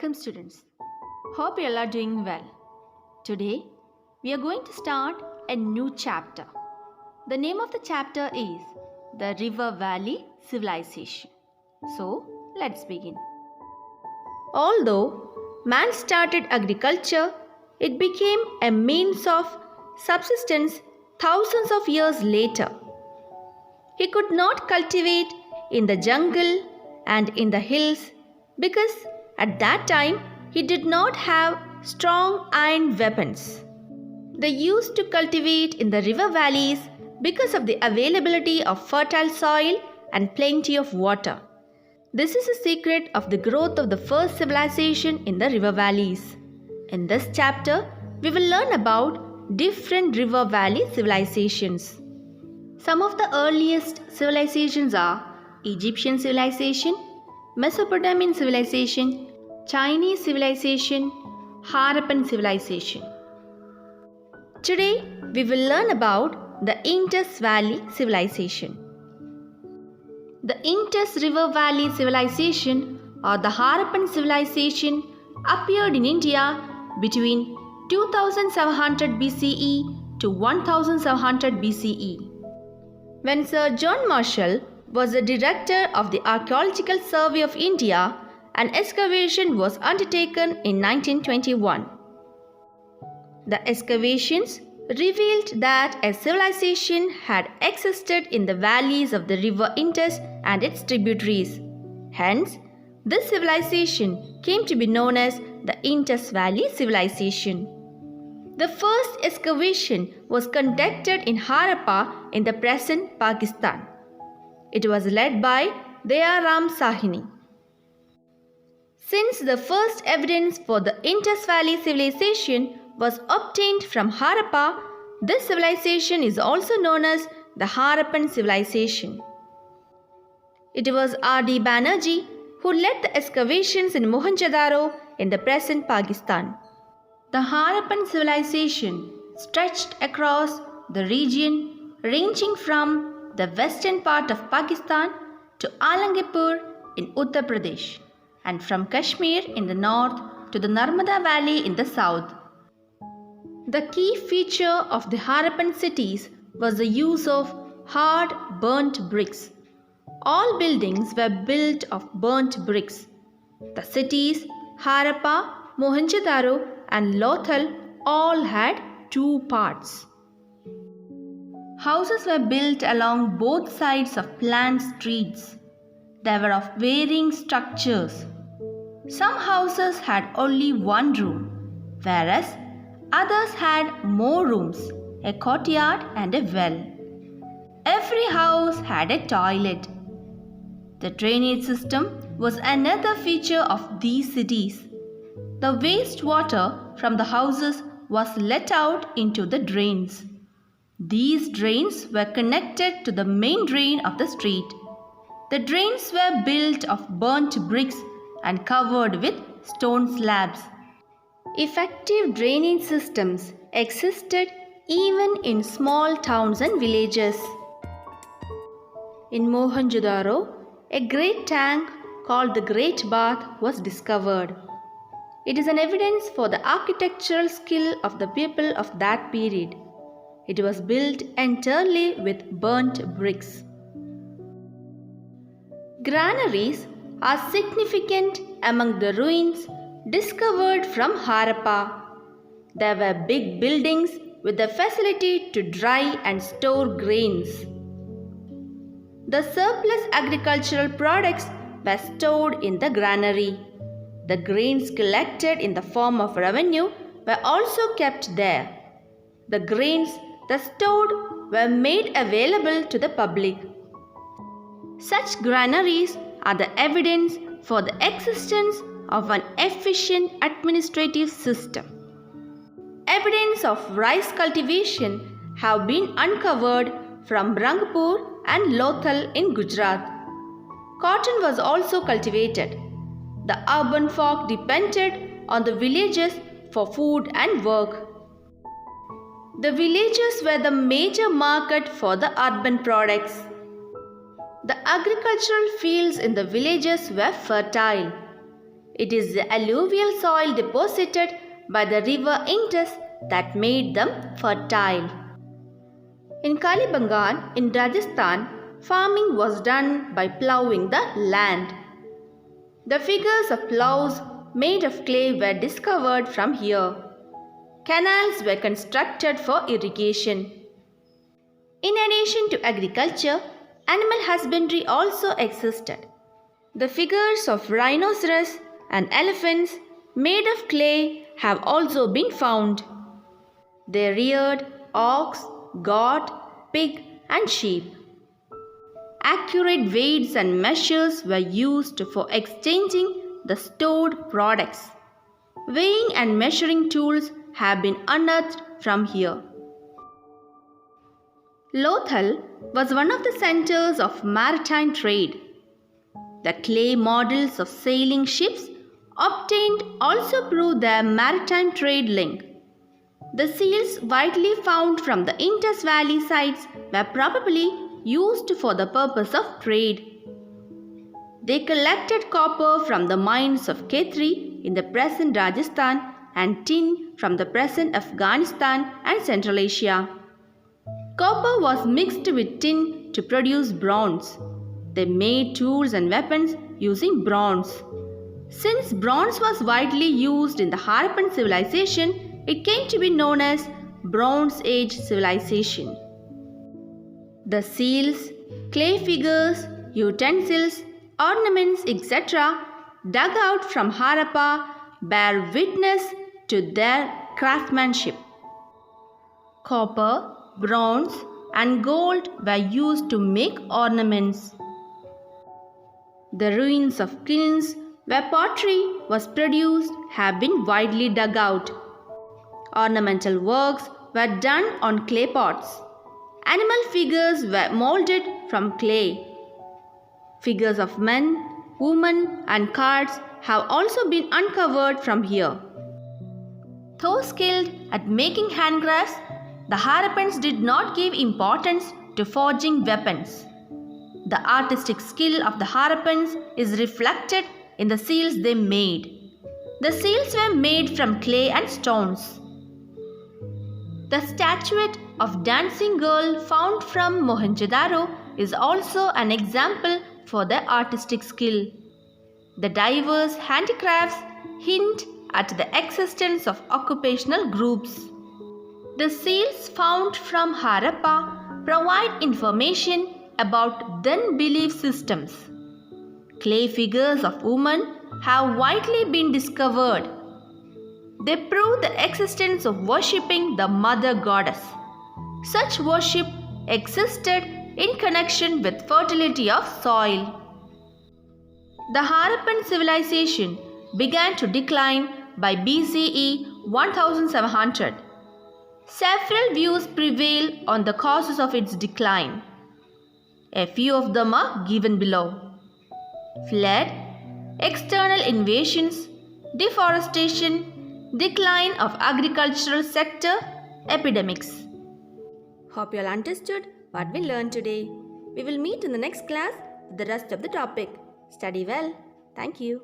Welcome students. Hope you all are doing well. Today we are going to start a new chapter. The name of the chapter is the River Valley Civilization. So let's begin. Although man started agriculture, it became a means of subsistence thousands of years later. He could not cultivate in the jungle and in the hills because at that time he did not have strong iron weapons. They used to cultivate in the river valleys because of the availability of fertile soil and plenty of water. This is the secret of the growth of the first civilization in the river valleys. In this chapter, we will learn about different river valley civilizations. Some of the earliest civilizations are Egyptian civilization, Mesopotamian civilization, Chinese civilization, Harappan civilization. Today, we will learn about the Indus Valley civilization. The Indus River Valley civilization or the Harappan civilization appeared in India between 2700 BCE to 1700 BCE. When Sir John Marshall was the director of the Archaeological Survey of India, an excavation was undertaken in 1921. The excavations revealed that a civilization had existed in the valleys of the river Indus and its tributaries. Hence, this civilization came to be known as the Indus Valley Civilization. The first excavation was conducted in Harappa in the present Pakistan. It was led by Dayaram Sahini. Since the first evidence for the Indus Valley civilization was obtained from Harappa, this civilization is also known as the Harappan civilization. It was R.D. Banerjee who led the excavations in Mohenjo-daro in the present Pakistan. The Harappan civilization stretched across the region ranging from the western part of Pakistan to Alangarpur in Uttar Pradesh, and from Kashmir in the north to the Narmada Valley in the south. The key feature of the Harappan cities was the use of hard burnt bricks. All buildings were built of burnt bricks. The cities Harappa, Mohenjo-daro and Lothal all had two parts. Houses were built along both sides of planned streets. They were of varying structures. Some houses had only one room, whereas others had more rooms, a courtyard and a well. Every house had a toilet. The drainage system was another feature of these cities. The wastewater from the houses was let out into the drains. These drains were connected to the main drain of the street. The drains were built of burnt bricks and covered with stone slabs. Effective drainage systems existed even in small towns and villages. In Mohenjo-daro, a great tank called the Great Bath was discovered. It is an evidence for the architectural skill of the people of that period. It was built entirely with burnt bricks. Granaries are significant among the ruins discovered from Harappa. There were big buildings with the facility to dry and store grains. The surplus agricultural products were stored in the granary. The grains collected in the form of revenue were also kept there. The grains thus stored were made available to the public. Such granaries are the evidence for the existence of an efficient administrative system. Evidence of rice cultivation have been uncovered from Rangpur and Lothal in Gujarat. Cotton was also cultivated. The urban folk depended on the villages for food and work. The villages were the major market for the urban products. The agricultural fields in the villages were fertile. It is the alluvial soil deposited by the river Indus that made them fertile. In Kalibangan in Rajasthan, farming was done by ploughing the land. The figures of ploughs made of clay were discovered from here. Canals were constructed for irrigation. In addition to agriculture, animal husbandry also existed. The figures of rhinoceros and elephants made of clay have also been found. They reared ox, goat, pig, and sheep. Accurate weights and measures were used for exchanging the stored products. Weighing and measuring tools have been unearthed from here. Lothal was one of the centers of maritime trade. The clay models of sailing ships obtained also prove their maritime trade link. The seals widely found from the Indus Valley sites were probably used for the purpose of trade. They collected copper from the mines of Khetri in the present Rajasthan and tin from the present Afghanistan and Central Asia. Copper was mixed with tin to produce bronze. They made tools and weapons using bronze. Since bronze was widely used in the Harappan civilization, it came to be known as Bronze Age civilization. The seals, clay figures, utensils, ornaments, etc., dug out from Harappa bear witness to their craftsmanship. Copper, bronze, and gold were used to make ornaments. The ruins of kilns where pottery was produced have been widely dug out. Ornamental works were done on clay pots. Animal figures were molded from clay. Figures of men, women, and carts have also been uncovered from here. Though skilled at making handcrafts, the Harappans did not give importance to forging weapons. The artistic skill of the Harappans is reflected in the seals they made. The seals were made from clay and stones. The statuette of dancing girl found from Mohenjo-daro is also an example for their artistic skill. The diverse handicrafts hint at the existence of occupational groups. The seals found from Harappa provide information about then belief systems. Clay figures of women have widely been discovered. They prove the existence of worshipping the mother goddess. Such worship existed in connection with fertility of soil. The Harappan civilization began to decline by BCE 1700. Several views prevail on the causes of its decline. A few of them are given below. Flood, external invasions, deforestation, decline of agricultural sector, epidemics. Hope you all understood what we learned today. We will meet in the next class with the rest of the topic. Study well. Thank you.